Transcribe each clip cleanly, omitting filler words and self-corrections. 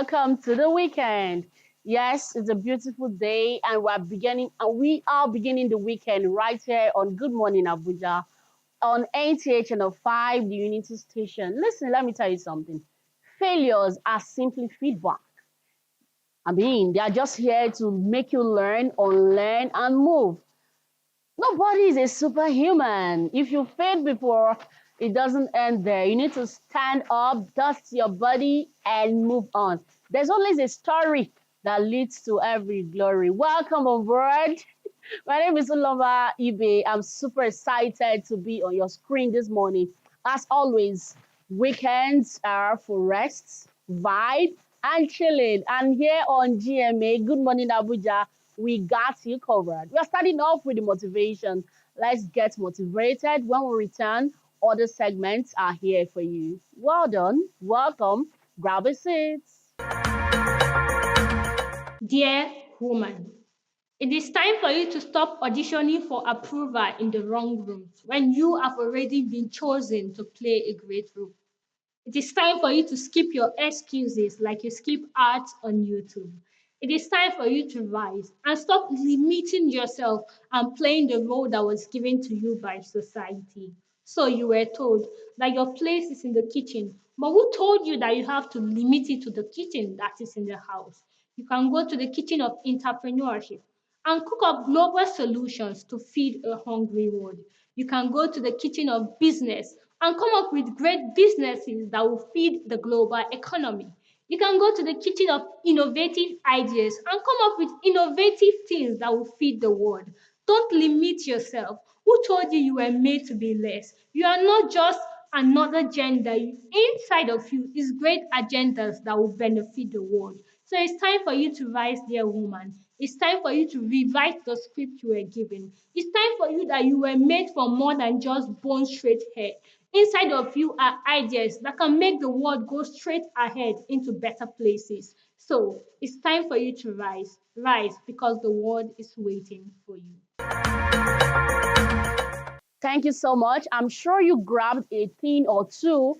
welcome to the weekend. Yes, it's a beautiful day, and we are beginning the weekend right here on Good Morning Abuja on 88 channel 5, the Unity Station. Listen, let me tell you something. Failures are simply feedback. They are just here to make you learn, unlearn, and move. Nobody is a superhuman. If you failed before, it doesn't end there. You need to stand up, dust your body, and move on. There's always a story that leads to every glory. Welcome on board. My name is Uloma Ibe. I'm super excited to be on your screen this morning. As always, weekends are for rest, vibe, and chilling. And here on GMA, Good Morning Abuja, we got you covered. We are starting off with the motivation. Let's get motivated. When we return, other segments are here for you. Well done. Welcome. Grab a seat. Dear woman, it is time for you to stop auditioning for approval in the wrong rooms when you have already been chosen to play a great role. It is time for you to skip your excuses like you skip art on YouTube. It is time for you to rise and stop limiting yourself and playing the role that was given to you by society. So you were told that your place is in the kitchen, but who told you that you have to limit it to the kitchen that is in the house? You can go to the kitchen of entrepreneurship and cook up global solutions to feed a hungry world. You can go to the kitchen of business and come up with great businesses that will feed the global economy. You can go to the kitchen of innovative ideas and come up with innovative things that will feed the world. Don't limit yourself. Who told you you were made to be less? You are not just another gender. Inside of you is great agendas that will benefit the world. So it's time for you to rise, dear woman. It's time for you to rewrite the script you were given. It's time for you that you were made for more than just bone straight hair. Inside of you are ideas that can make the world go straight ahead into better places. So it's time for you to rise. Rise because the world is waiting for you. Thank you so much. I'm sure you grabbed a thing or two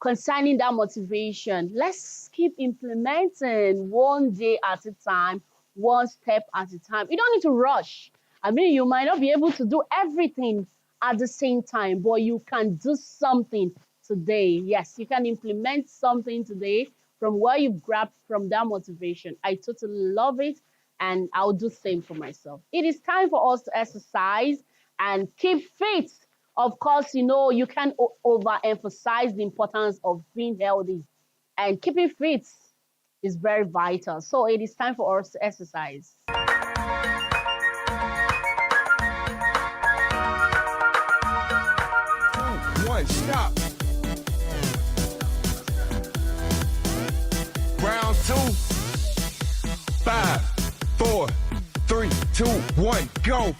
concerning that motivation. Let's keep implementing one day at a time, one step at a time. You don't need to rush. You might not be able to do everything at the same time, but you can do something today. Yes, you can implement something today from what you've grabbed from that motivation. I totally love it, and I'll do the same for myself. It is time for us to exercise and keep fit. Of course, you can overemphasize the importance of being healthy, and keeping fit is very vital. So it is time for us to exercise. One, stop. Round two. 5, 4, 3, 2, 1, go.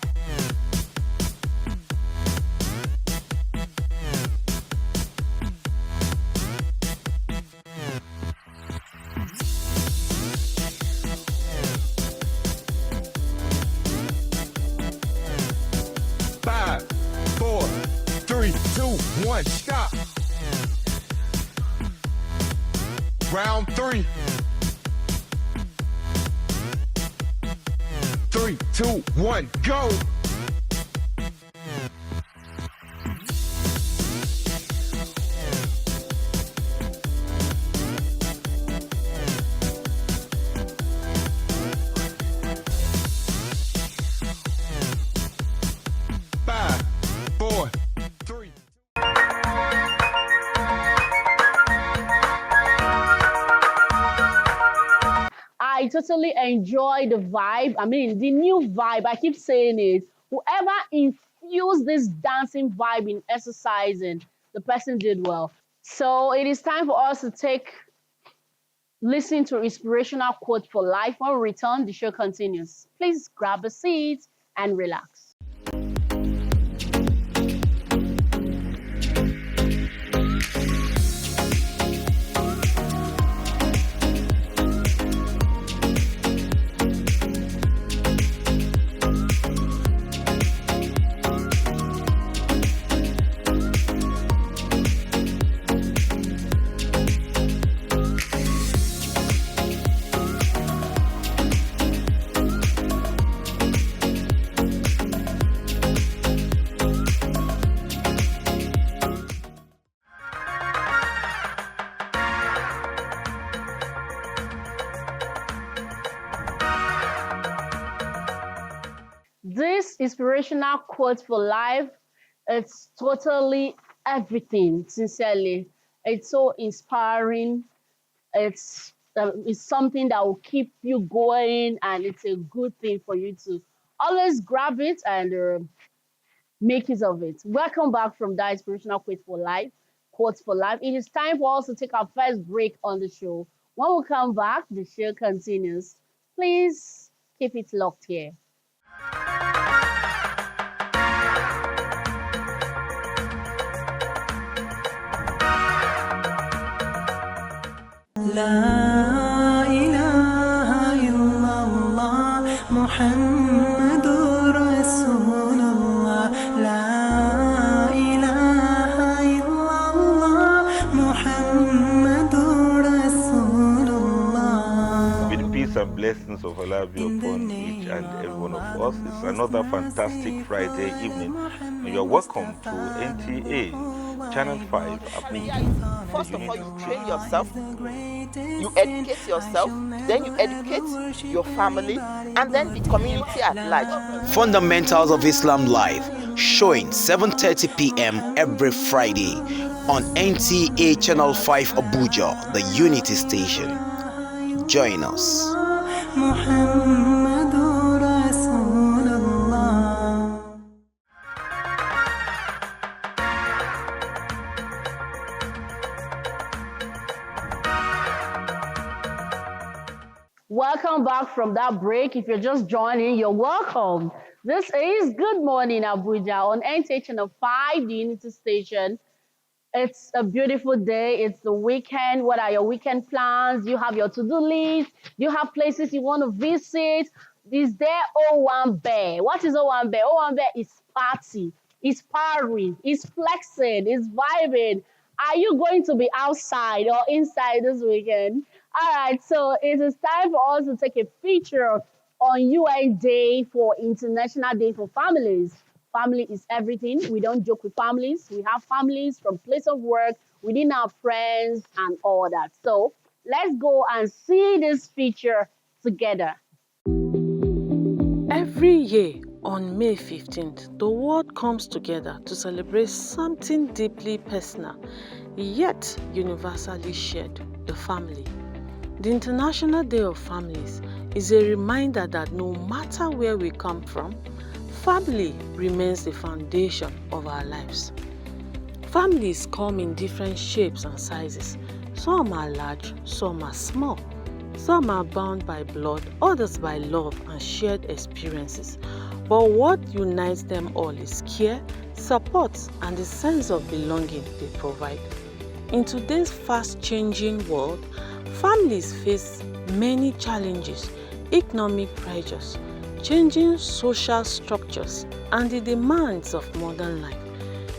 Five, 4, 3, 2, 1, stop. Round three. 3, 2, 1, go. Five, 4, 3. I totally enjoy the vibe. The new vibe. I keep saying it. Whoever infused this dancing vibe in exercising, the person did well. So it is time for us to listen to inspirational quote for life. When we return, the show continues. Please grab a seat and relax. inspirational quotes for life. It's totally everything, sincerely. It's so inspiring. It's something that will keep you going, and it's a good thing for you to always grab it and make use of it. Welcome back from that inspirational quote for life. Quotes for life. It is time for us to take our first break on the show. When we come back, the show continues. Please keep it locked here. لا إله إلا الله محمد رسول الله لا إله إلا الله محمد رسول الله. May the peace and blessings of Allah be upon each and every one of us. It's another fantastic Friday evening, and you're welcome to NTA Channel 5 Abuja. First of all, you train yourself, you educate yourself, then you educate your family, and then the community at large. Fundamentals of Islam Live, showing 7:30 p.m. every Friday on NTA Channel 5 Abuja, the Unity Station. Join us. محمد رسول الله. Welcome back from that break. If you're just joining, you're welcome. This is Good Morning Abuja on NTH Channel 5, the Unity Station. It's a beautiful day. It's the weekend. What are your weekend plans? You have your to-do list. You have places you want to visit. Is there O1 Bear? What is O1 Bear? O1 Bear is party. It's partying. It's flexing. It's vibing. Are you going to be outside or inside this weekend? All right, so it is time for us to take a picture on UN Day for International Day for Families. Family is everything. We don't joke with families. We have families from place of work, within our friends, and all that. So let's go and see this picture together. Every year on May 15th, the world comes together to celebrate something deeply personal, yet universally shared: the family. The International Day of Families is a reminder that no matter where we come from, family remains the foundation of our lives. Families come in different shapes and sizes. Some are large, some are small. Some are bound by blood, others by love and shared experiences. But what unites them all is care, support, and the sense of belonging they provide. In today's fast-changing world, families face many challenges: economic pressures, changing social structures, and the demands of modern life.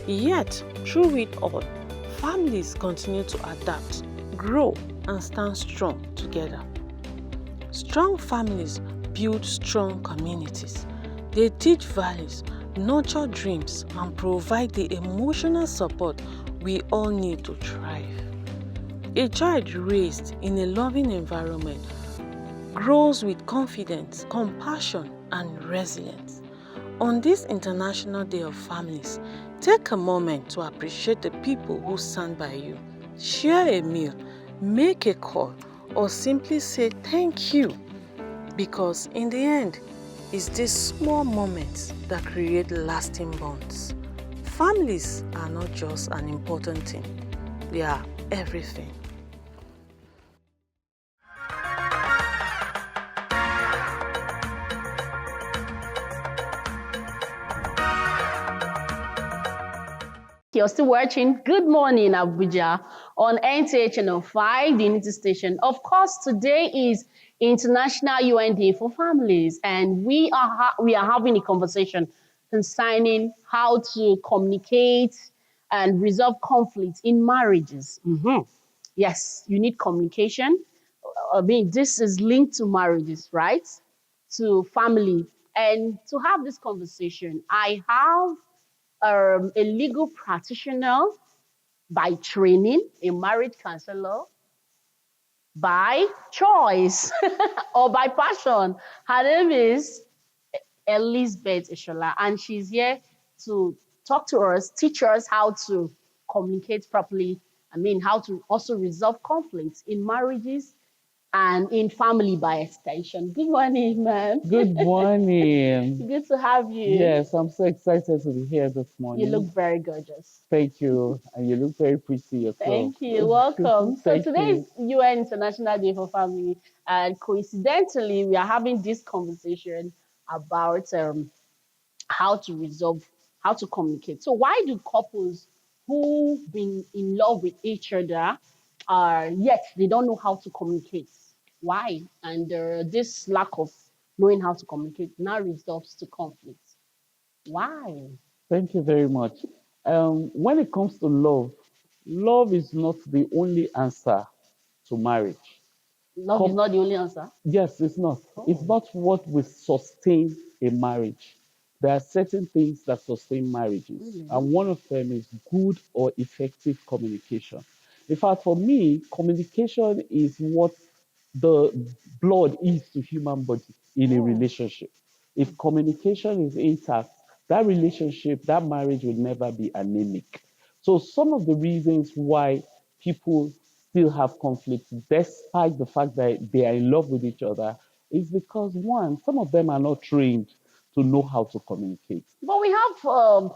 Yet, through it all, families continue to adapt, grow, and stand strong together. Strong families build strong communities. They teach values, nurture dreams, and provide the emotional support we all need to thrive. A child raised in a loving environment grows with confidence, compassion, and resilience. On this International Day of Families, take a moment to appreciate the people who stand by you. Share a meal, make a call, or simply say thank you, because in the end, it's these small moments that create lasting bonds. Families are not just an important thing, they are everything. You're still watching Good Morning Abuja on NTH Channel 5, the Unity Station. Of course, today is International UN Day for Families, and we are having a conversation concerning how to communicate and resolve conflicts in marriages. Yes, you need communication. This is linked to marriages, right? To family. And to have this conversation, I have a legal practitioner by training, a marriage counselor by choice or by passion. Her name is Elizabeth Ishola, and she's here to talk to us, teach us how to communicate properly. I mean, how to also resolve conflicts in marriages and in family by extension. Good morning, ma'am. Good morning. Good to have you. Yes, I'm so excited to be here this You look morning. very gorgeous. Thank you. And you look very pretty yourself. Thank you. Welcome. So Thank today you. is UN International Day for Family, and coincidentally, we are having this conversation about how to resolve, how to communicate. So why do couples who been in love with each other are yet they don't know how to communicate? Why? And this lack of knowing how to communicate now results to conflict. Why? Thank you very much. When it comes to love, love is not the only answer to marriage. Love is Com- not the only answer. Yes, it's not. It's Oh. not what will sustain a marriage. There are certain things that sustain marriages, Really? and one of them is good or effective communication. In fact, for me, communication is what the blood is to human body in a Oh. relationship. If communication is intact, that relationship, that marriage will never be anemic. So some of the reasons why people still have conflicts despite the fact that they are in love with each other is because one, some of them are not trained to know how to communicate. But we have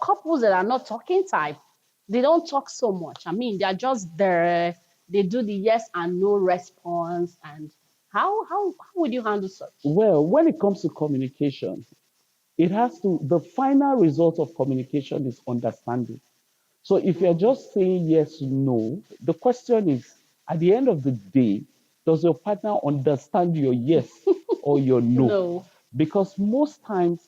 couples that are not talking type. They don't talk so much. I mean, they are just there. They do the yes and no response. And how would you handle such? Well, when it comes to communication, it has to, the final result of communication is understanding. So if you're Mm. just saying yes, no, the question is at the end of the day, does your partner understand your yes or your no? No. Because most times,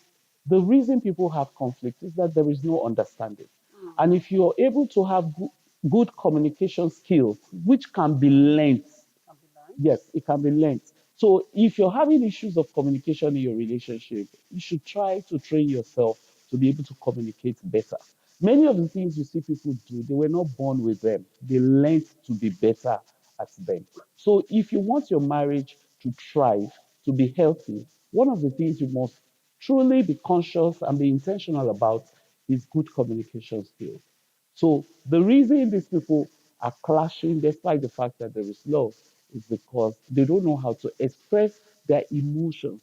the reason people have conflict is that there is no understanding. Mm. And if you're able to have good communication skills, which can be learned, Can be learned. yes, it can be learned. So if you're having issues of communication in your relationship, you should try to train yourself to be able to communicate better. Many of the things you see people do, they were not born with them. They learned to be better at them. So if you want your marriage to thrive, to be healthy, one of the things you must truly be conscious and be intentional about is good communication skills. So the reason these people are clashing, despite the fact that there is love, is because they don't know how to express their emotions.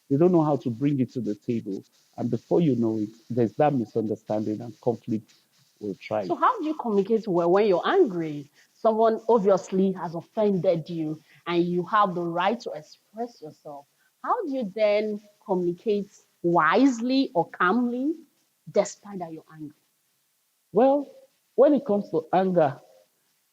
They don't know how to bring it to the table. And before you know it, there's that misunderstanding and conflict will thrive. So how do you communicate well when you're angry? Someone obviously has offended you and you have the right to express yourself. How do you then communicate wisely or calmly despite that you're angry? Well, when it comes to anger,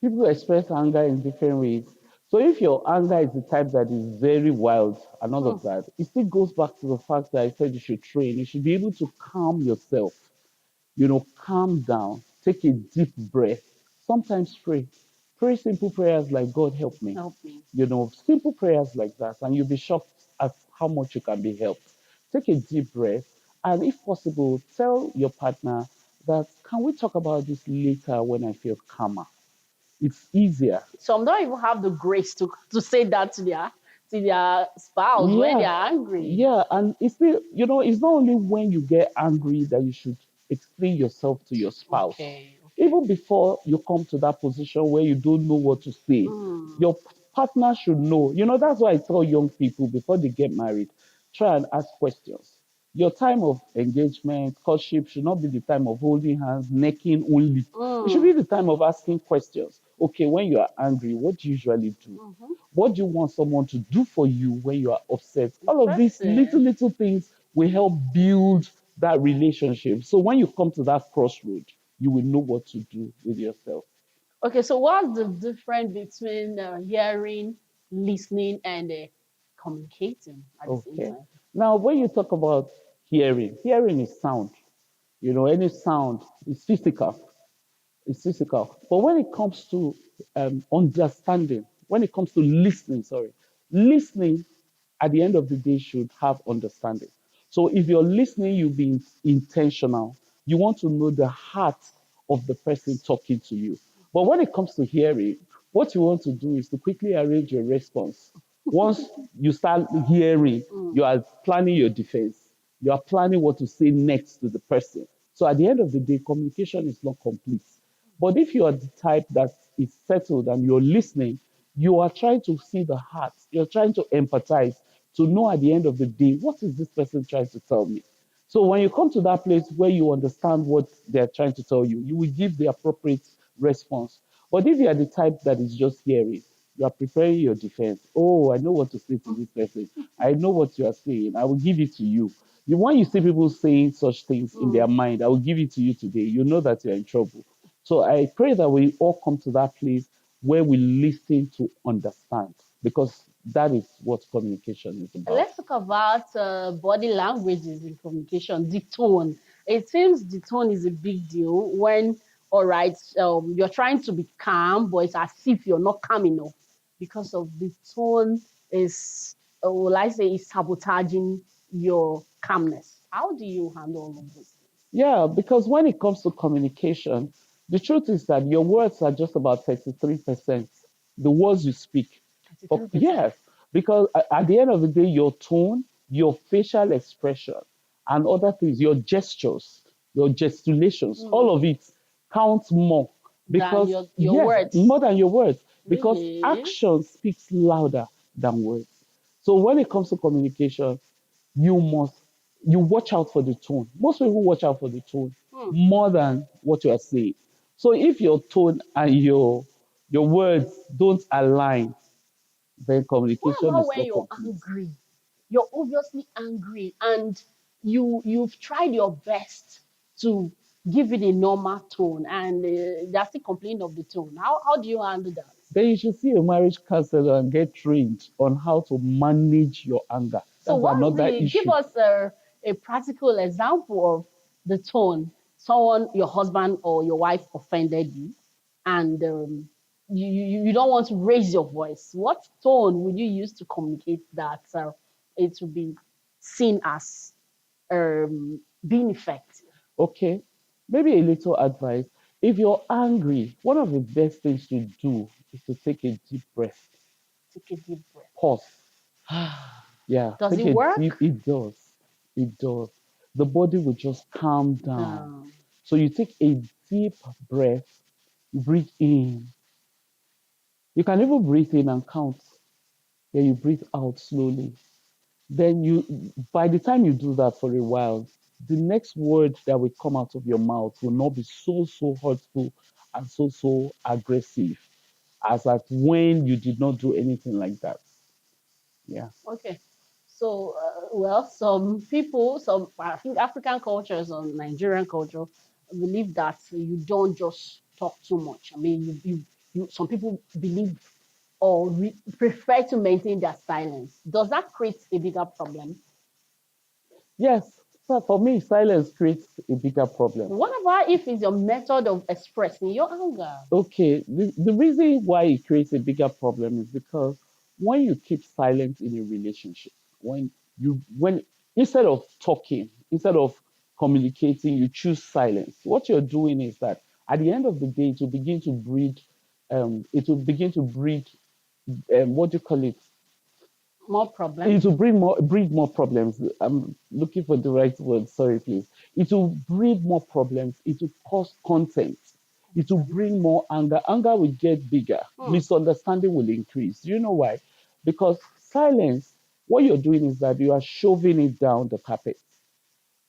people express anger in different ways. So if your anger is the type that is very wild and all Hmm. of that, it still goes back to the fact that I said you should train. You should be able to calm yourself. Calm down, take a deep breath. Sometimes pray. Pray simple prayers like, God help me. Help me. Simple prayers like that, and you'll be shocked at how much you can be helped. Take a deep breath, and if possible, tell your partner that, can we talk about this later when I feel calmer? It's easier. Some don't even have the grace to say that to their spouse when they Yeah, are angry. yeah, and it's still, it's not only when you get angry that you should explain yourself to your spouse. Okay, okay. Even before you come to that position where you don't know what to say, Mm. your partner should know. That's why I tell young people before they get married, try and ask questions. Your time of engagement, courtship should not be the time of holding hands, necking only. It should be Mm. the time of asking questions. Okay, when you are angry, what do you usually do? Mm-hmm. What do you want someone to do for you when you are upset? All of these little, Interesting. little things will help build that relationship. So when you come to that crossroad, you will know what to do with yourself. Okay, so what's the difference between hearing, listening, and communicating at the same Okay. time? Now, when you talk about hearing is sound. Any sound is physical. It's physical. But when it comes to understanding, when it comes to listening, sorry, listening at the end of the day should have understanding. So if you're listening, you be intentional. You want to know the heart of the person talking to you. But when it comes to hearing, what you want to do is to quickly arrange your response. Once you start hearing, Mm. you are planning your defense. You are planning what to say next to the person. So at the end of the day, communication is not complete. But if you are the type that is settled and you're listening, you are trying to see the heart. You're trying to empathize to know at the end of the day, what is this person trying to tell me? So when you come to that place where you understand what they're trying to tell you, you will give the appropriate response. But if you are the type that is just hearing, you are preparing your defense. Oh, I know what to say to this person. I know what you are saying. I will give it to you. When you see people saying such things in their mind, I will give it to you today. You know that you're in trouble. So I pray that we all come to that place where we listen to understand, because that is what communication is about. Let's talk about body languages in communication, the tone. It seems the tone is a big deal when, all right, you're trying to be calm, but it's as if you're not calm enough because of the tone is, will I say, is sabotaging your calmness. How do you handle all of this? Yeah, because when it comes to communication, the truth is that your words are just about 33%. The words you speak. But 33%. yes, because at the end of the day, your tone, your facial expression, and other things, your gestures, your gesticulations, all of it counts more. Than Because, your yes, words. more than your words. Because Really? action speaks louder than words. So when it comes to communication, you must you watch out for the tone. Most people watch out for the tone Hmm. more than what you are saying. So if your tone and your words don't align, then What communication about is when not you're complete. angry? You're obviously angry and you've tried your best to give it a normal tone and they're still complaining of the tone. How do you handle that? Then you should see a marriage counselor and get trained on how to manage your anger. So That's what's another the give issue. us a practical example of the tone someone your husband or your wife offended you and you don't want to raise your voice. What tone would you use to communicate that it will be seen as being effective? Okay, maybe a little advice. If you're angry, one of the best things to do is to take a deep breath. Take a deep breath. Pause. Yeah, Does take it a deep, work? it does. It does. The body will just calm down. Um, So you take a deep breath, breathe in. You can even breathe in and count. Then you breathe out slowly. Then by the time you do that for a while, the next word that will come out of your mouth will not be so hurtful and so aggressive as at when you did not do anything like that. Yeah. okay. So, well, some people, some I think African cultures or Nigerian culture believe that you don't just talk too much. I mean, some people believe or prefer to maintain their silence. Does that create a bigger problem? Yes. So for me, silence creates a bigger problem. What about if it's your method of expressing your anger? Okay, the reason why it creates a bigger problem is because when you keep silent in a relationship, when instead of talking, instead of communicating, you choose silence. What you're doing is that at the end of the day, it will begin to breed, what do you call it? More It problems? will breed more problems. I'm looking for the right word. Sorry, please. It will breed more problems. It will cause content. It will bring more anger. Anger will get bigger. Hmm. Misunderstanding will increase. Do you know why? Because silence, what you're doing is that you are shoving it down the carpet.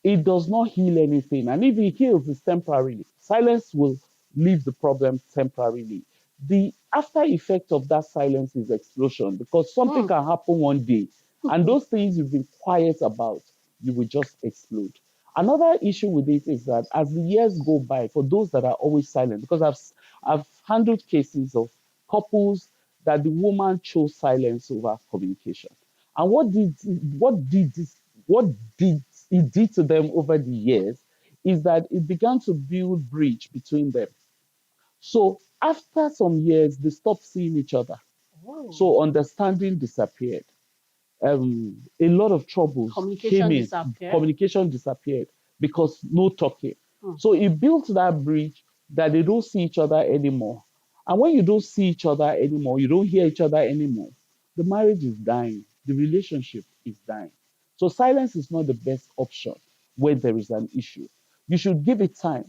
It does not heal anything. And if it heals, it's temporarily. Silence will leave the problem temporarily. The after effect of that silence is explosion, because something Hmm. can happen one day, and those things you've been quiet about, you will just explode. Another issue with it is that as the years go by, for those that are always silent, because I've handled cases of couples that the woman chose silence over communication. And what did it did to them over the years is that it began to build bridge between them. So after some years, they stopped seeing each other. Oh. So understanding disappeared. A lot of troubles came Communication in. disappear. Communication disappeared because no talking. Hmm. So it built that bridge that they don't see each other anymore. And when you don't see each other anymore, you don't hear each other anymore, the marriage is dying, the relationship is dying. So silence is not the best option when there is an issue. You should give it time.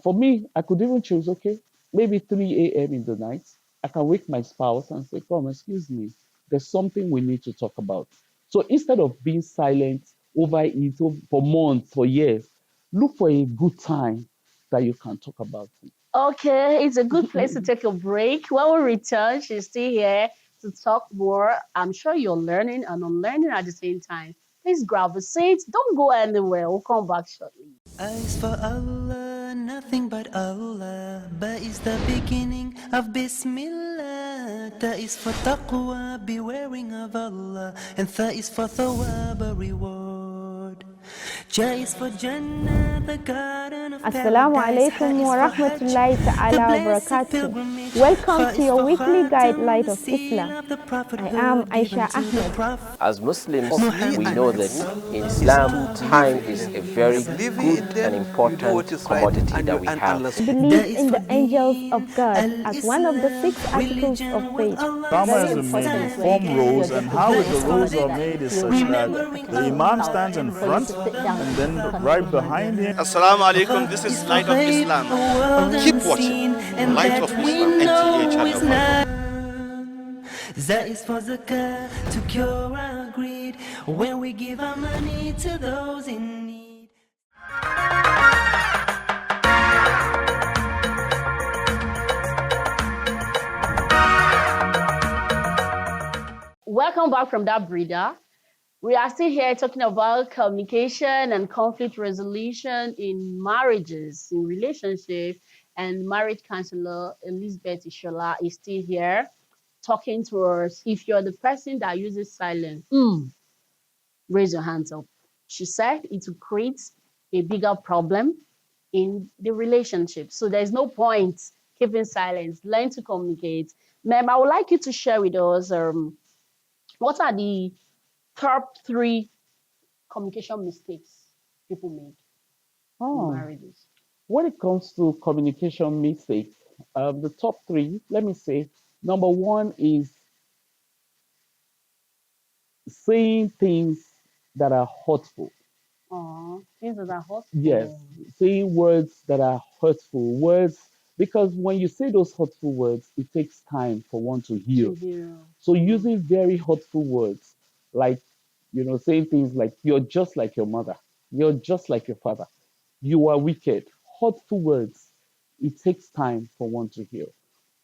For me, I could even choose, okay, maybe 3 a.m. in the night. I can wake my spouse and say, come, excuse me, there's something we need to talk about. So instead of being silent over it for months, for years, look for a good time that you can talk about it. Okay, it's a good place to take a break. When we return, she's still here to talk more. I'm sure you're learning and unlearning at the same time. Please grab a seat. Don't go anywhere. We'll come back shortly. Eyes for Allah, nothing but Allah. Ba is the beginning of Bismillah. Ta is for taqwa, bewaring of Allah. And Tha is for thawab, a reward. Ja is for Jannah, the garden of Assalamu paradise. alaikum wa rahmatullahi ta'ala wa barakatuh. Welcome to your weekly guide Light of Islam. I am Aisha Ahmed. As Muslims, we know that in Islam, time is a very good and important commodity that we have. Believe in the angels of God as one of the 6 articles of faith. Dharma is made in form rows, and how the rows are made is such that the Imam stands in front and then right behind him. Assalamu alaikum, this is Light of Islam. Keep watching Light of Islam, NTA channel 5. That is for zakah to cure our greed when we give our money to those in need. Welcome back from that breather. We are still here talking about communication and conflict resolution in marriages, in relationships, and marriage counselor Elizabeth Ishola is still here talking to us. If you're the person that uses silence, raise your hands up. She said it will create a bigger problem in the relationship. So there's no point keeping silence. Learn to communicate. Ma'am, I would like you to share with us what are the top 3 communication mistakes people make in marriages? When it comes to communication mistakes, the top 3, let me say, number 1 is saying things that are hurtful. Things that are hurtful. Yes, saying words that are hurtful. Words, because when you say those hurtful words, it takes time for one to heal. So using very hurtful words, like, saying things like, you're just like your mother, you're just like your father, you are wicked. Hurtful words, it takes time for one to heal.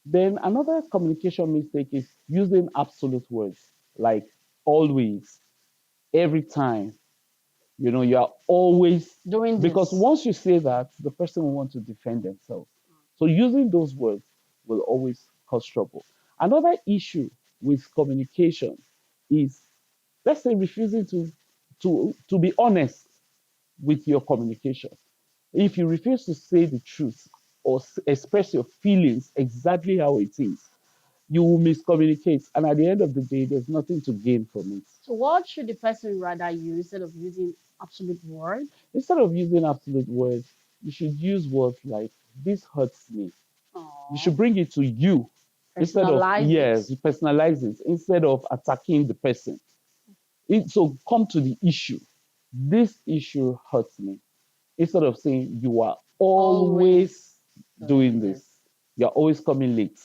Then another communication mistake is using absolute words, like always, every time. You are always doing this. Because once you say that, the person will want to defend themselves. So using those words will always cause trouble. Another issue with communication is, let's say, refusing to be honest with your communication. If you refuse to say the truth or express your feelings exactly how it is, you will miscommunicate, and at the end of the day, there's nothing to gain from it. So what should the person rather use instead of using absolute words? Instead of using absolute words, you should use words like, this hurts me. You should bring it to you. Instead of, yes, you personalize it instead of attacking the person. So come to the issue. This issue hurts me. Instead of saying, you are always doing this. You're always coming late.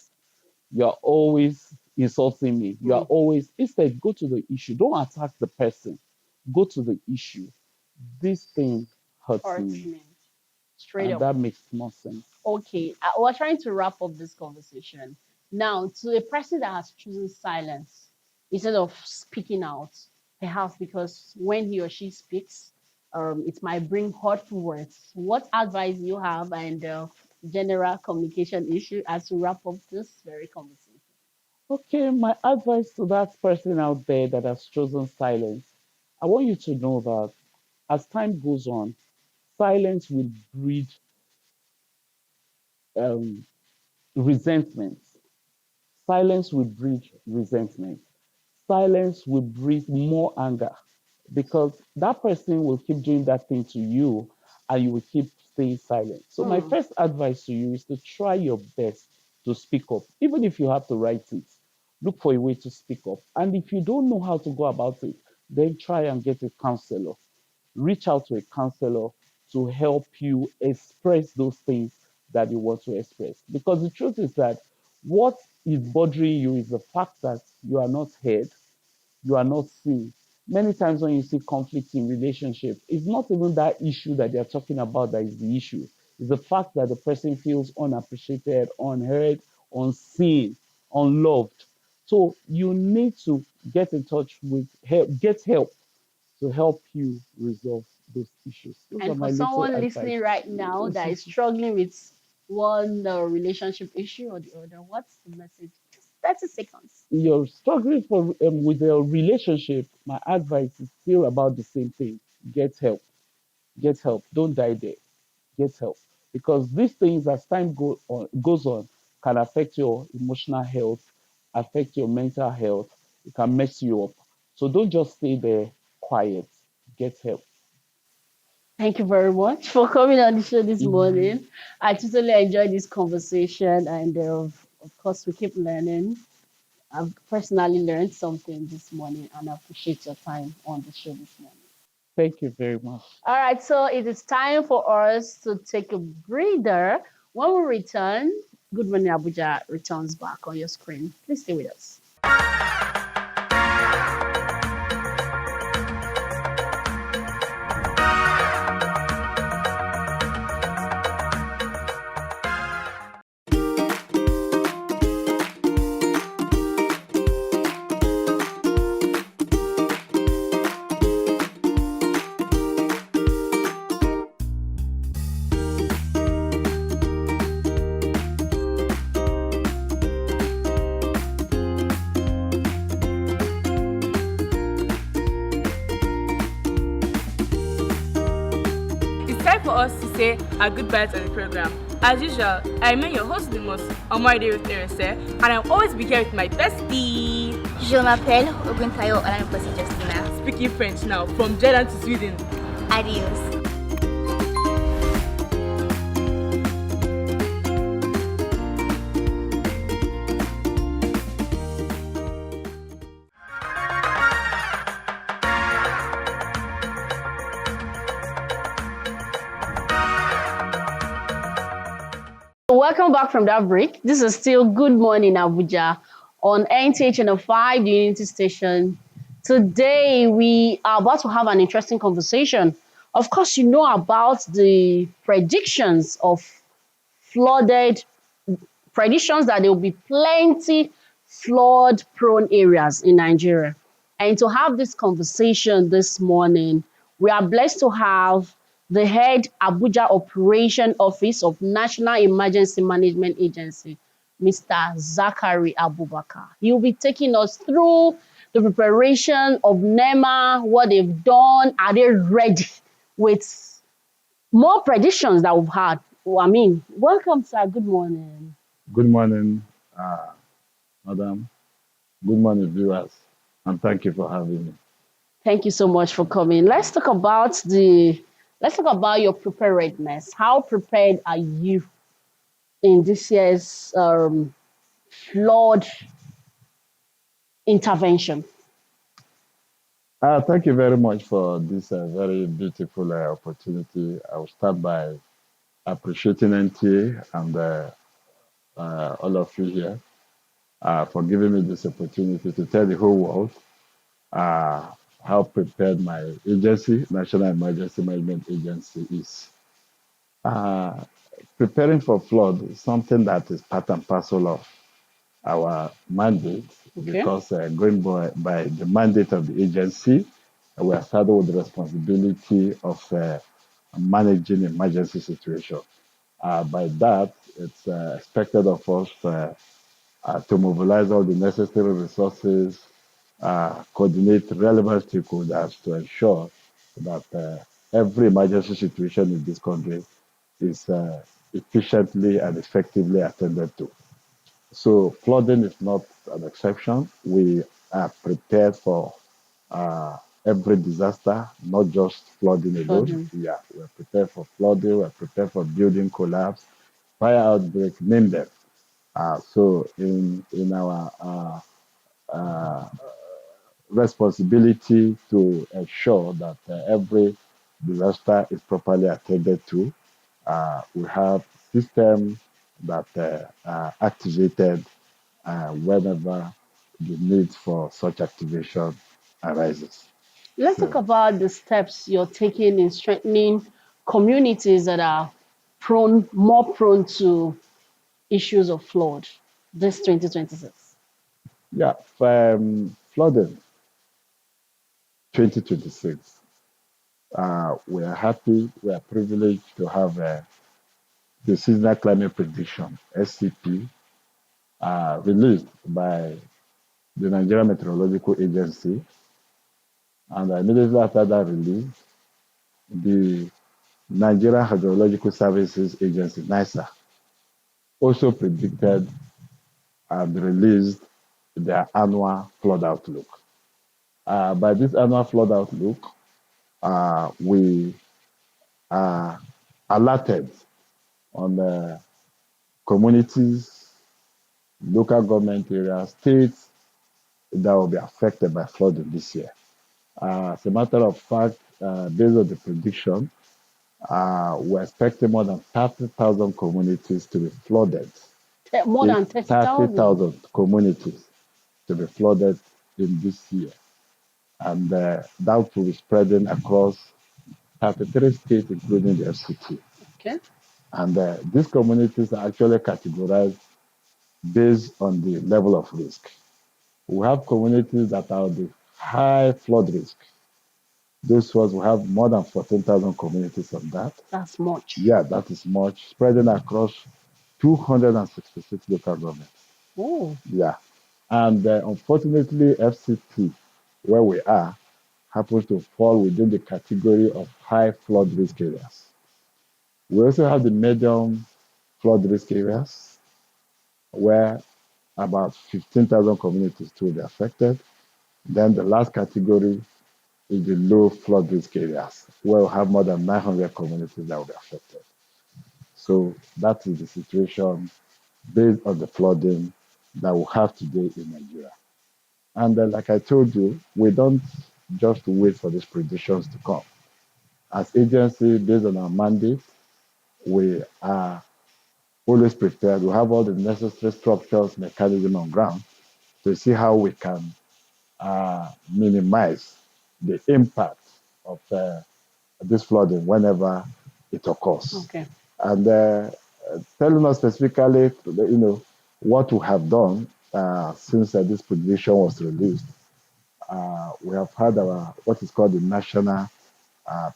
You're always insulting me. You are always, instead, go to the issue. Don't attack the person. Go to the issue. This thing hurts me. Straight up. That makes more sense. Okay, we're trying to wrap up this conversation. Now, to a person that has chosen silence instead of speaking out, perhaps because when he or she speaks, it might bring hurtful words. What advice do you have and general communication issue as to wrap up this very conversation? Okay, my advice to that person out there that has chosen silence, I want you to know that as time goes on, silence will breed resentment. Silence will breed resentment. Silence will breed more anger because that person will keep doing that thing to you and you will keep staying silent. So, my first advice to you is to try your best to speak up, even if you have to write it. Look for a way to speak up. And if you don't know how to go about it, then try and get a counselor. Reach out to a counselor to help you express those things that you want to express. Because the truth is that what is bothering you is the fact that you are not heard, you are not seen. Many times when you see conflict in relationship, it's not even that issue that they're talking about that is the issue. It's the fact that the person feels unappreciated, unheard, unseen, unloved. So you need to get in touch with help, get help to help you resolve those issues. Those are And for my little someone advice. listening right now that is struggling with one relationship issue or the other, what's the message? Just 30 seconds. You're struggling with a relationship, my advice is still about the same thing. Get help. Get help. Don't die there. Get help. Because these things, as goes on, can affect your emotional health, affect your mental health. It can mess you up. So don't just stay there quiet. Get help. Thank you very much for coming on the show this Mhm. morning. I totally enjoyed this conversation, and of course, we keep learning. I've personally learned something this morning, and I appreciate your time on the show this morning. Thank you very much. All right, so it is time for us to take a breather. When we return, Good Morning Abuja returns back on your screen. Please stay with us. It's time for us to say our goodbyes on the program. As usual, I remain your host the most, Omoide with Erese, and I'll always be here with my bestie. Je m'appelle Oguntayo Olaniposi Justina. Speaking French now, from Jordan to Sweden. Adios. Welcome back from that break. This is still Good Morning Abuja on NTH Channel 5, the Unity Station. Today, we are about to have an interesting conversation. Of course, you know about the predictions of flooded predictions that there will be plenty flood prone areas in Nigeria. And to have this conversation this morning, we are blessed to have the head Abuja Operation Office of National Emergency Management Agency, Mr. Zachary Abubakar. He'll be taking us through the preparation of NEMA, what they've done, are they ready with more predictions that we've had. Welcome, sir. Good morning. Good morning, madam. Good morning, viewers, and thank you for having me. Thank you so much for coming. Let's talk about your preparedness. How prepared are you in this year's flood intervention? Thank you very much for this very beautiful opportunity. I will start by appreciating NTA and all of you here for giving me this opportunity to tell the whole world uh, how prepared my agency, National Emergency Management Agency, is. Uh, Preparing for flood is something that is part and parcel of our mandate, because going by the mandate of the agency, we are saddled with the responsibility of managing emergency situation. By that, it's expected of us to mobilize all the necessary resources, coordinate relevant stakeholders to ensure that every emergency situation in this country is efficiently and effectively attended to. So flooding is not an exception. We are prepared for every disaster, not just flooding alone. Yeah, we're prepared for flooding, we're prepared for building collapse, fire outbreak, name them. So in our responsibility to ensure that every disaster is properly attended to. We have systems that are activated whenever the need for such activation arises. Let's talk So, about the steps you're taking in strengthening communities that are more prone to issues of flood this 2026. yeah, flooding 2026. We are happy, we are privileged to have the seasonal climate prediction (SCP) released by the Nigerian Meteorological Agency, and immediately after that release, the Nigerian Hydrological Services Agency (NISA) also predicted and released their annual flood outlook. By this annual flood outlook, we are alerted on communities, local government areas, states that will be affected by flooding this year. As a matter of fact, based on the prediction, we're expecting more than 30,000 communities to be flooded. More than 30,000. 30,000 communities to be flooded in this year. And that will be spreading across 33 states, including the FCT. Okay. And these communities are actually categorized based on the level of risk. We have communities that are the high flood risk. Those ones, we have more than 14,000 communities of that. That's much. Yeah, that is much, spreading across 266 local governments. Oh. Yeah. And unfortunately, FCT, where we are, happens to fall within the category of high flood risk areas. We also have the medium flood risk areas, where about 15,000 communities will be affected. Then the last category is the low flood risk areas, where we have more than 900 communities that will be affected. So that is the situation based on the flooding that we have today in Nigeria. And like I told you, we don't just wait for these predictions to come. As agency, based on our mandate, we are always prepared. We have all the necessary structures, mechanism on ground to see how we can minimize the impact of this flooding whenever it occurs. Okay. And telling us specifically, what we have done since this prediction was released, we have had our what is called the National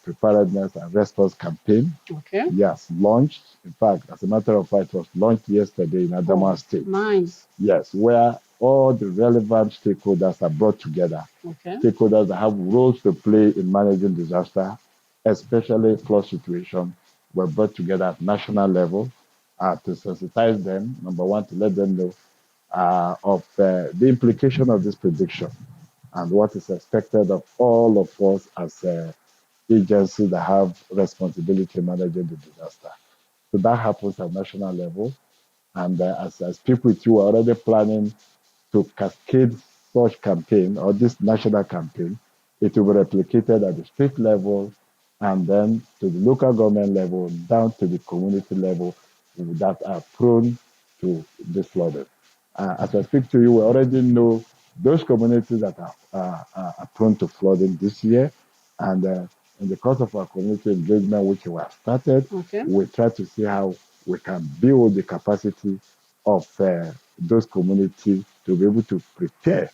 Preparedness and Response Campaign. Okay. Yes, launched. In fact, as a matter of fact, it was launched yesterday in Adamawa State. Nice. Yes, where all the relevant stakeholders are brought together. Okay. Stakeholders that have roles to play in managing disaster, especially flood situation, were brought together at national level to sensitize them. Number one, to let them know of the implication of this prediction and what is expected of all of us as agencies that have responsibility in managing the disaster. So that happens at national level. And as I speak with you, we're already planning to cascade such campaign or this national campaign. It will be replicated at the state level and then to the local government level, down to the community level that are prone to this flooding. As I speak to you, we already know those communities that are prone to flooding this year. And in the course of our community engagement, which we have started, okay, we try to see how we can build the capacity of those communities to be able to prepare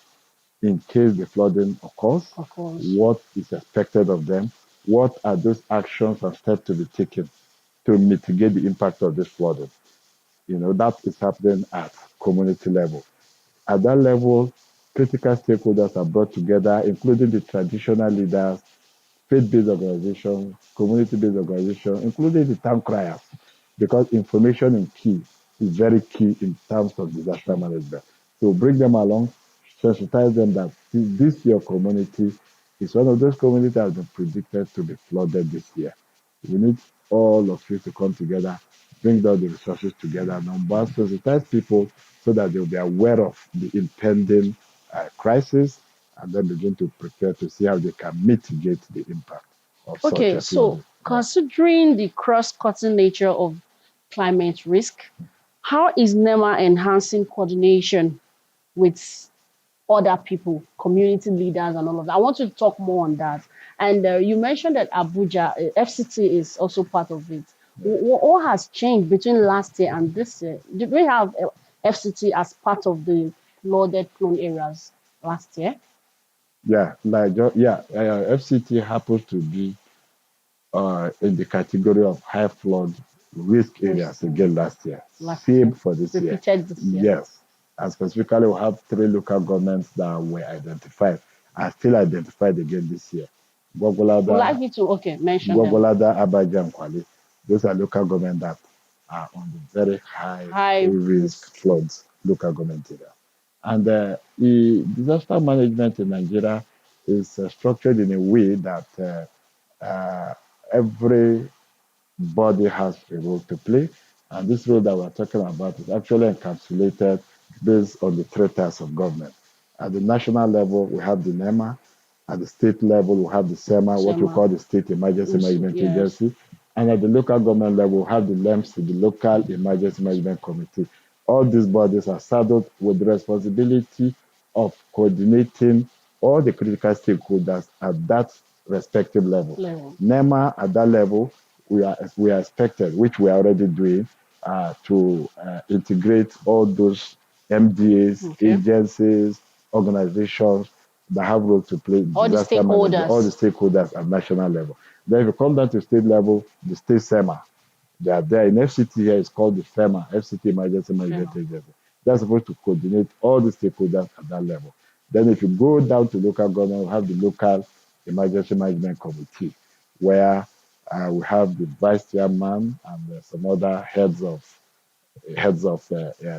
in case the flooding occurs, what is expected of them, what are those actions and steps to be taken to mitigate the impact of this flooding. That is happening at community level. At that level, critical stakeholders are brought together, including the traditional leaders, faith-based organizations, community-based organizations, including the town criers, because information is very key in terms of disaster management. So bring them along, sensitize them that this your community is one of those communities that have been predicted to be flooded this year. We need all of you to come together, bring all the resources together, number, sensitize people so that they'll be aware of the impending crisis and then begin to prepare to see how they can mitigate the impact of such Okay, a so flooding. considering the cross-cutting nature of climate risk, how is NEMA enhancing coordination with other people, community leaders, and all of that? I want you to talk more on that. And you mentioned that Abuja, FCT is also part of it. What has changed between last year and this year? Did we have FCT as part of the flooded prone areas last year? Yeah, FCT happens to be in the category of high flood risk areas again last year. Same for this year. Repeated this year. Yes. And specifically, we have 3 local governments that were identified and still identified again this year. Would like you to mention them. Gwagwalada, Abuja, and Kwale. Those are local governments that are on the very high risk floods local government area. And the disaster management in Nigeria is structured in a way that every body has a role to play. And this role that we're talking about is actually encapsulated based on the 3 tiers of government. At the national level, we have the NEMA. At the state level, we have the SEMA, what we call the State Emergency Management Agency. And at the local government level, we have the LEMS, the Local Emergency Management Committee. All these bodies are saddled with the responsibility of coordinating all the critical stakeholders at that respective level. NEMA at that level, we are expected, which we are already doing, to integrate all those MDAs, agencies, organizations that have role to play. All the stakeholders. All the stakeholders at national level. Then if you come down to state level, the state SEMA, they are there. In FCT here, it's called the FEMA, FCT Emergency Management Agency. They're supposed to coordinate all the stakeholders at that level. Then if you go down to local government, we have the Local Emergency Management Committee, where we have the vice chairman and some other heads of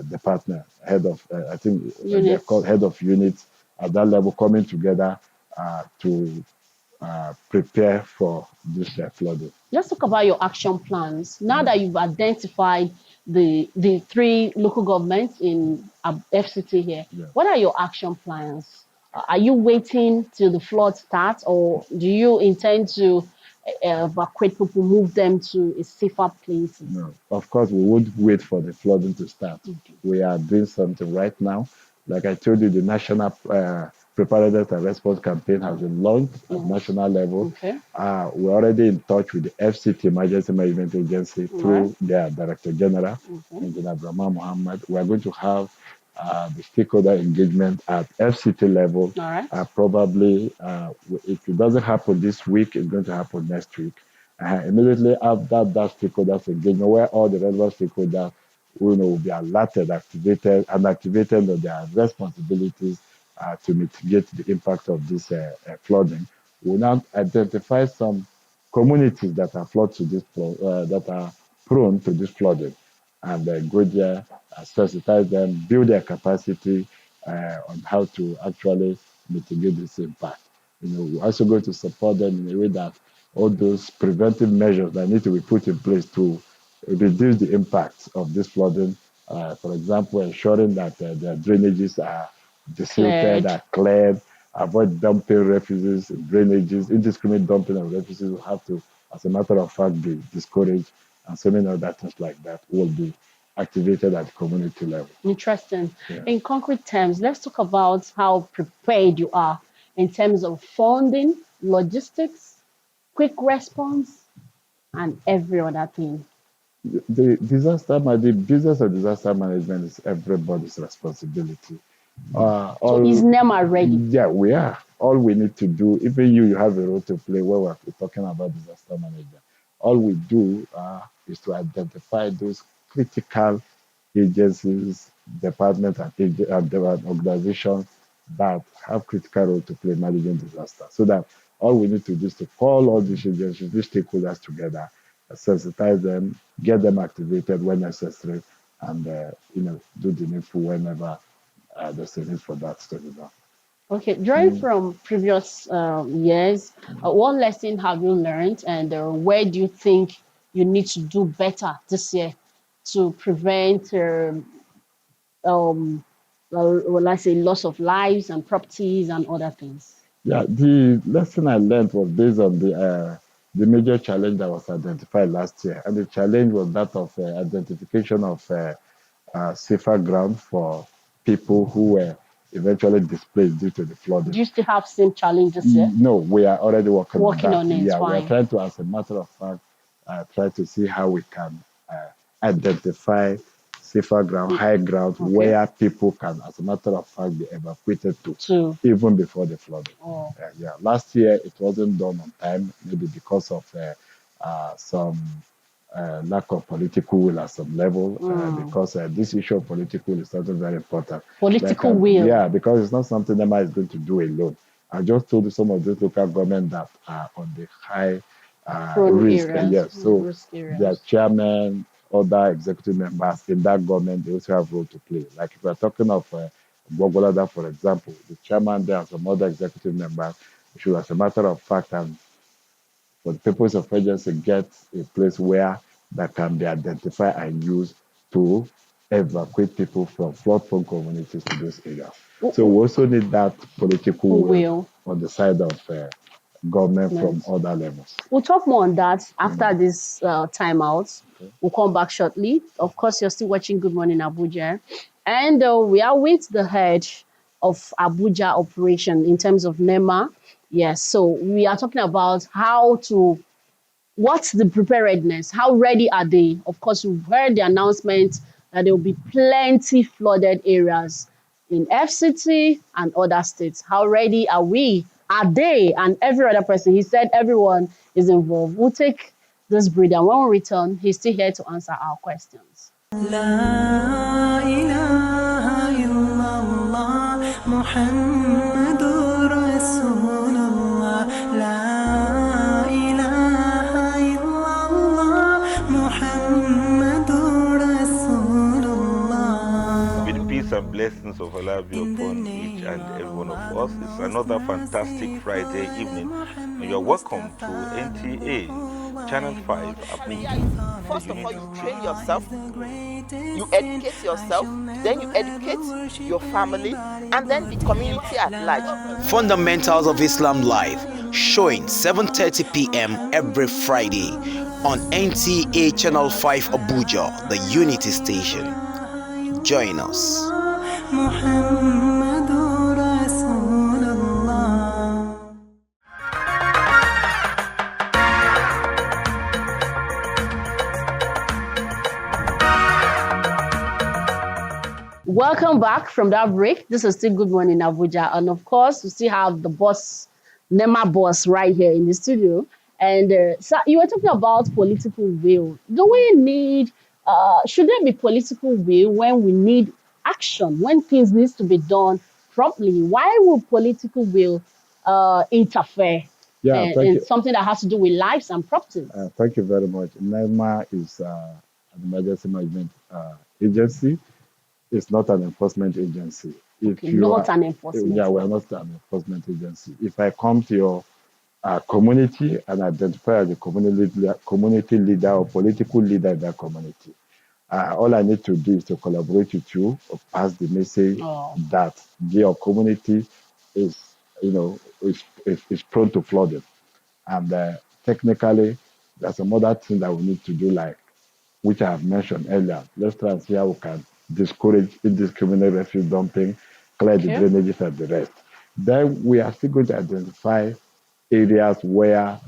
department, I think they're called head of units at that level, coming together to prepare for this flooding. Let's talk about your action plans. Now that you've identified the 3 local governments in FCT here, what are your action plans? Are you waiting till the flood starts, or do you intend to evacuate people, move them to a safer place? No, of course, we won't wait for the flooding to start. We are doing something right now. Like I told you, the National Preparedness and Response Campaign has been launched at national level. We're already in touch with the FCT Emergency Management Agency through their Director General, Engineer Brahma Muhammad. We're going to have the stakeholder engagement at FCT level. Probably, if it doesn't happen this week, it's going to happen next week. Immediately after that stakeholders engagement, where all the relevant stakeholders will be alerted, activated on their responsibilities to mitigate the impact of this flooding. We'll now identify some communities that are that are prone to this flooding, and go there, sensitize them, build their capacity on how to actually mitigate this impact. We're also going to support them in a way that all those preventive measures that need to be put in place to reduce the impact of this flooding. For example, ensuring that their drainages are desilted, are cleared, avoid dumping refugees in drainages, indiscriminate dumping of refugees will have to, as a matter of fact, be discouraged, and so many other things like that will be activated at the community level. Interesting. In concrete terms, let's talk about how prepared you are in terms of funding, logistics, quick response, and every other thing. The business of disaster management is everybody's responsibility. So is NEMA ready? Yeah, we are. All we need to do, even you have a role to play when we're talking about disaster management. All we do is to identify those critical agencies, departments, and organizations that have critical role to play managing disaster. So that all we need to do is to call all these agencies, these stakeholders together, sensitize them, get them activated when necessary, and do the needful whenever there's a need for that to be done. Okay, drawing from previous years, what lesson have you learned, and where do you think you need to do better this year to prevent well, I say loss of lives and properties and other things? Yeah, the lesson I learned was based on the major challenge that was identified last year, and the challenge was that of identification of safer ground for people who were eventually displaced due to the flooding. Do you still have same challenges here? No, we are already working Working on on that. it, Yeah, we are fine. trying to, as a matter of fact, try to see how we can identify safer ground, high ground, Okay. where people can, as a matter of fact, be evacuated to, even before the flooding. Oh. Yeah, last year it wasn't done on time, maybe because of some lack of political will at some level, because this issue of political will is something very important. Political will. Yeah, because it's not something NEMA is going to do alone. I just told you some of those local government that are on the high risk. Yes, so risk areas. their chairman, other executive members in that government, they also have role to play. Like if we're talking of Bogolada, for example, the chairman there and some other executive members should, as a matter of fact, and for the purpose of urgency, get a place where that can be identified and used to evacuate people from flood-prone communities to those areas. So we also need that political will on the side of government from other levels. We'll talk more on that after this timeout. Okay. We'll come back shortly. Of course, you're still watching Good Morning Abuja. And we are with the head of Abuja operation in terms of NEMA. Yes, so we are talking about what's the preparedness? How ready are they? Of course, we've heard the announcement that there will be plenty flooded areas in FCT and other states. How ready are we? Are they? And every other person. He said everyone is involved. We'll take this break, and when we return, he's still here to answer our questions. لا إله إلا الله محمد رسول الله لا إله إلا الله محمد رسول الله. May the peace and blessings of Allah be upon each and every one of us. It's another fantastic Friday evening, and you're welcome to NTA Channel 5 Abuja. First of all, you train yourself, you educate yourself, then you educate your family, and then the community at large. Fundamentals of Islam Live, showing 7:30 p.m. every Friday on NTA Channel 5 Abuja, the Unity Station. Join us. Welcome back from that break. This is still Good Morning Abuja. And of course, we still have the boss, NEMA boss, right here in the studio. And so you were talking about political will. Do we need, should there be political will when we need action, when things needs to be done properly? Why would political will interfere in something that has to do with lives and properties? Thank you very much. NEMA is an emergency management agency. It's not an enforcement agency. Not an enforcement. Yeah, we're not an enforcement agency. If I come to your community and identify as a community leader or political leader in that community, all I need to do is to collaborate with you or pass the message that your community is, is prone to flooding. And technically, there's some other things that we need to do, like which I have mentioned earlier. Let's try and see how we can discourage indiscriminate refuse dumping, clear the drainages and the rest. Then we are still going to identify areas where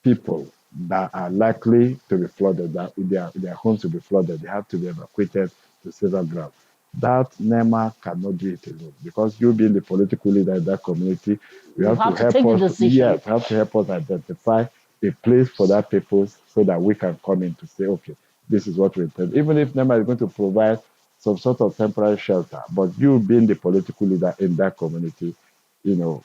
people that are likely to be flooded, that their homes will be flooded, they have to be evacuated to safer ground. That NEMA cannot do it alone, because you being the political leader in that community, you have to help us. Yes, have to help us identify a place for that people so that we can come in to say, okay, this is what we intend. Even if NEMA is going to provide some sort of temporary shelter, but you being the political leader in that community, you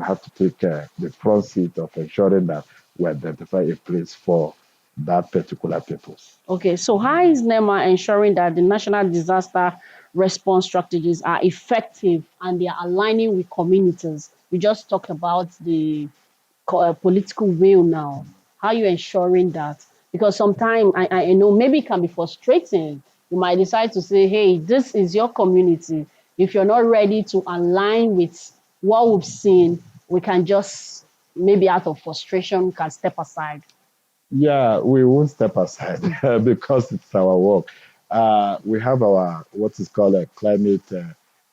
have to take the front seat of ensuring that we identify a place for that particular purpose. Okay, so how is NEMA ensuring that the national disaster response strategies are effective and they are aligning with communities? We just talked about the political will now. How are you ensuring that? Because sometimes I know maybe it can be frustrating. You might decide to say, hey, this is your community. If you're not ready to align with what we've seen, we can just, maybe out of frustration, can step aside. Yeah, we won't step aside because it's our work. We have our what is called a climate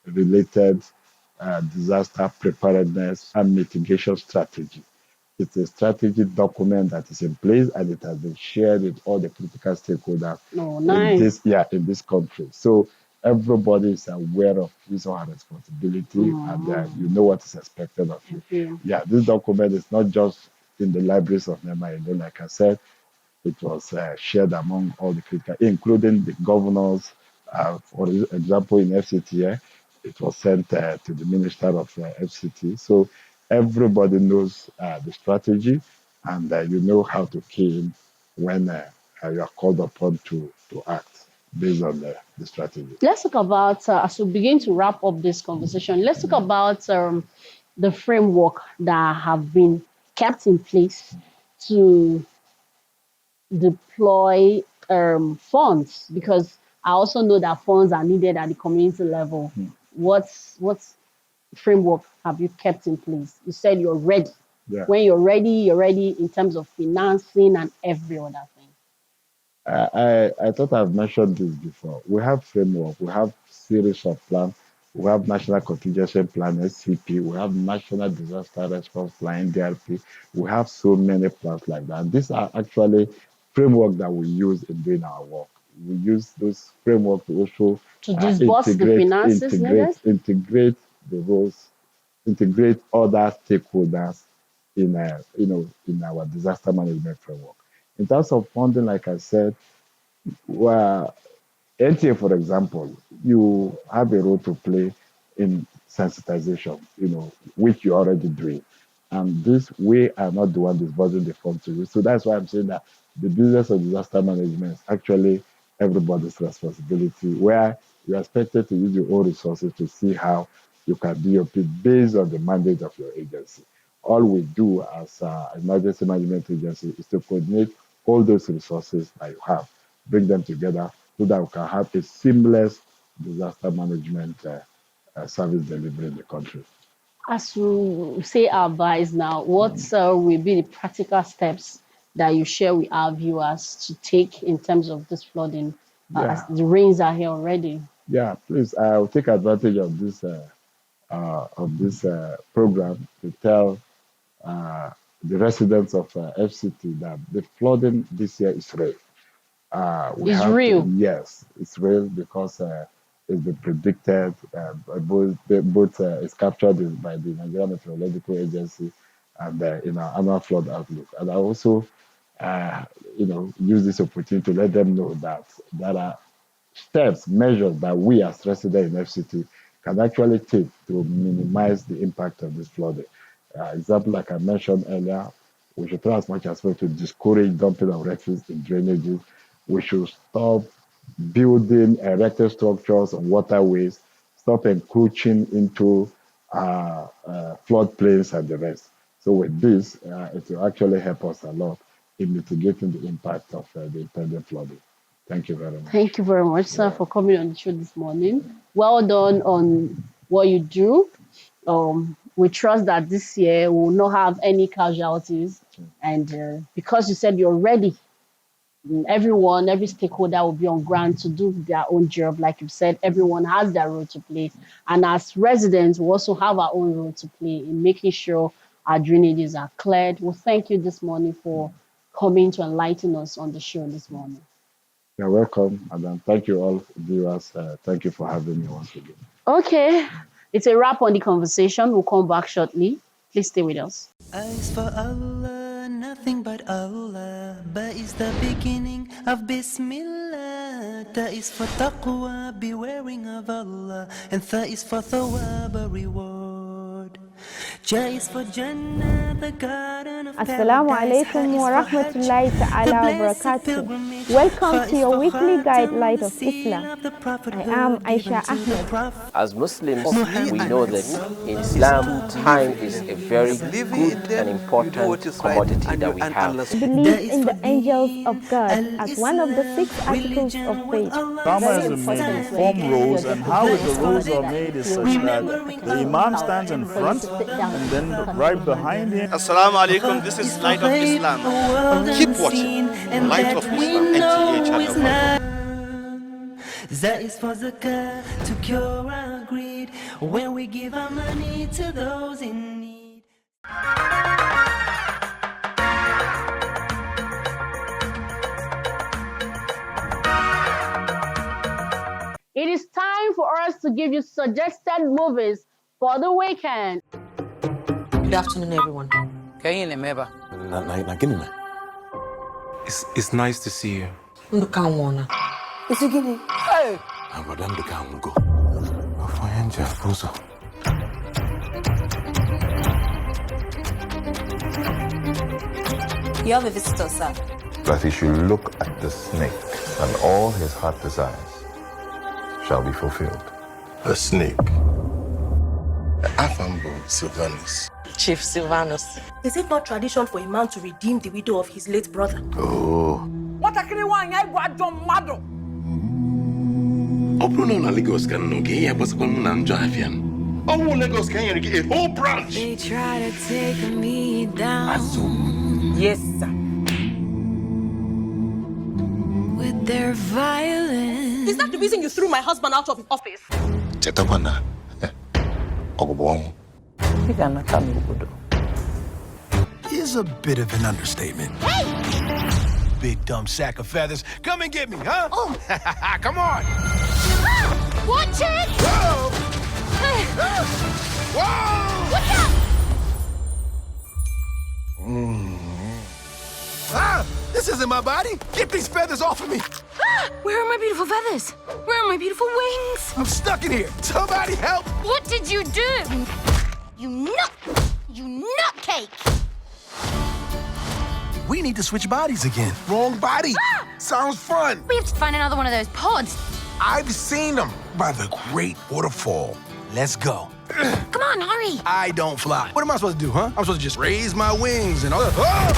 related disaster preparedness and mitigation strategy. It's a strategy document that is in place and it has been shared with all the critical stakeholders Oh, in nice. this country. So everybody is aware of his or her responsibility and you know what is expected of you. Okay. Yeah, this document is not just in the libraries of NEMA, like I said, it was shared among all the critical, including the governors. For example, in FCT, it was sent to the Minister of FCT. So everybody knows the strategy and you know how to key in when you are called upon to act based on the strategy. Let's talk about, as we begin to wrap up this conversation, let's talk about the framework that have been kept in place to deploy funds, because I also know that funds are needed at the community level. What's framework have you kept in place? You said you're ready. Yeah. When you're ready in terms of financing and every other thing. I thought I've mentioned this before. We have framework, we have series of plans, we have National Contingency Plan, SCP, we have National Disaster Response Plan, NDRP. We have so many plans like that. And these are actually framework that we use in doing our work. We use those framework to also to disburse the finances integrate the roles, integrate other stakeholders in in our disaster management framework. In terms of funding, like I said, well, NTA, for example, you have a role to play in sensitization, which you're already doing. And this, we are not the one disbursing the funds to you. So that's why I'm saying that the business of disaster management is actually everybody's responsibility, where you're expected to use your own resources to see how you can do your bit based on the mandate of your agency. All we do as an emergency management agency is to coordinate all those resources that you have, bring them together so that we can have a seamless disaster management service delivery in the country. As we say our advice now, what will be the practical steps that you share with our viewers to take in terms of this flooding, as the rains are here already? Yeah, please, I'll take advantage of this program to tell the residents of FCT that the flooding this year is real. It's real. Yes, it's real because it's been predicted. Both it's captured by the Nigerian Meteorological Agency and in our annual flood outlook. And I also, use this opportunity to let them know that there are steps, measures that we as residents in FCT can actually take to minimize the impact of this flooding. Example, like I mentioned earlier, we should try as much as possible to discourage dumping of refuse in drainages. We should stop building erected structures on waterways, stop encroaching into floodplains and the rest. So with this, it will actually help us a lot in mitigating the impact of the impending flooding. Thank you very much. Thank you very much, sir, for coming on the show this morning. Well done on what you do. We trust that this year we will not have any casualties. And because you said you're ready, every stakeholder will be on ground to do their own job. Like you said, everyone has their role to play. And as residents, we also have our own role to play in making sure our drainages are cleared. Well, thank you this morning for coming to enlighten us on the show this morning. You're welcome, and thank you all viewers. Thank you for having me once again. Okay, it's a wrap on the conversation. We'll come back shortly. Please stay with us. As for Allah, nothing but Allah. Ba is the beginning of Bismillah. Ta is for taqwa, bewaring of Allah. And tha is for thawab, a reward. Assalamu alaikum wa rahmatullahi ta'ala wa barakatuh. Welcome to your weekly guide Light of Islam. I am Aisha Ahmed. As Muslims, we know that in Islam, time is a very good and important commodity that we have. Believe in the angels of God as one of the 6 articles of faith. Very important form rows, and how the rows are made is such that the Imam stands in front, and then right behind him. Assalamu alaikum, this is Light of Islam. Keep watching Light of Islam, NTA channel 5. That is for zakah to cure our greed when we give our money to those in need. It is time for us to give you suggested movies for the weekend. Good afternoon, everyone. It's nice to see you. Hey! You have a visitor, sir. That he should look at the snake, and all his heart desires shall be fulfilled. A snake. Afambo Sylvanus. Chief Sylvanus. Is it not tradition for a man to redeem the widow of his late brother? Oh. What a one I got done, mother. Open on Lagos can no gay, but come on, Javian. Oh, Lagos can get a whole branch. They try to take me down. Yes, sir. With their violence. Is that the reason you threw my husband out of office? Chetawana. Ogobong. Is a bit of an understatement. Hey! Big dumb sack of feathers. Come and get me, huh? Oh! Come on! Ah! Watch it! Whoa! Whoa! Watch out! Ah! This isn't my body! Get these feathers off of me! Ah! Where are my beautiful feathers? Where are my beautiful wings? I'm stuck in here! Somebody help! What did you do? You nutcake! We need to switch bodies again. Wrong body! Ah! Sounds fun! We have to find another one of those pods. I've seen them by the Great Waterfall. Let's go. Come on, hurry! I don't fly. What am I supposed to do, huh? I'm supposed to just raise my wings and all that. Oh!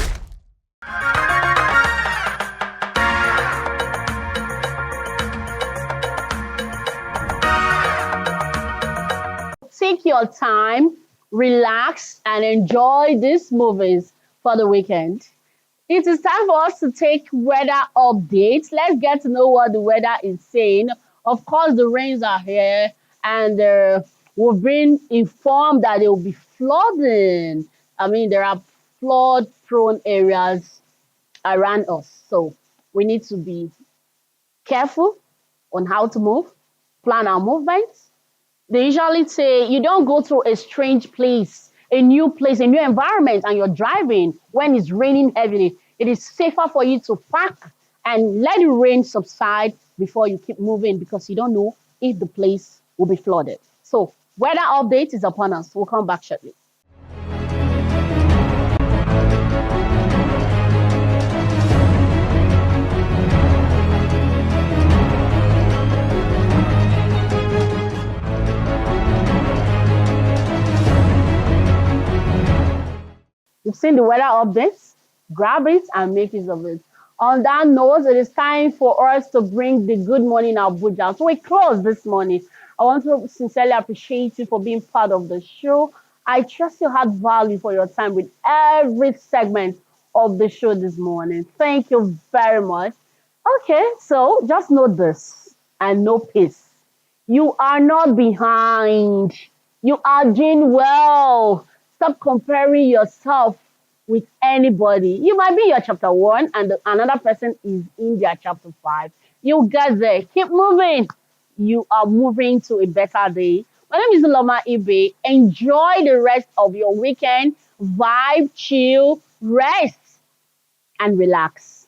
Take your time, relax, and enjoy these movies for the weekend. It is time for us to take weather updates. Let's get to know what the weather is saying. Of course, the rains are here, and we've been informed that there will be flooding. I mean, there are flood-prone areas around us, so we need to be careful on how to move, plan our movements. They usually say you don't go through a strange place, a new environment, and you're driving when it's raining heavily. It is safer for you to park and let the rain subside before you keep moving, because you don't know if the place will be flooded. So weather update is upon us. We'll come back shortly. You've seen the weather updates. Grab it and make use of it. On that note, it is time for us to bring the Good Morning Abuja. So we close this morning. I want to sincerely appreciate you for being part of the show. I trust you had value for your time with every segment of the show this morning. Thank you very much. Okay, so just know this and know peace. You are not behind. You are doing well. Stop comparing yourself with anybody. You might be in your chapter 1 and another person is in their chapter 5. You get there. Keep moving. You are moving to a better day. My name is Loma Ibe. Enjoy the rest of your weekend. Vibe, chill, rest, and relax.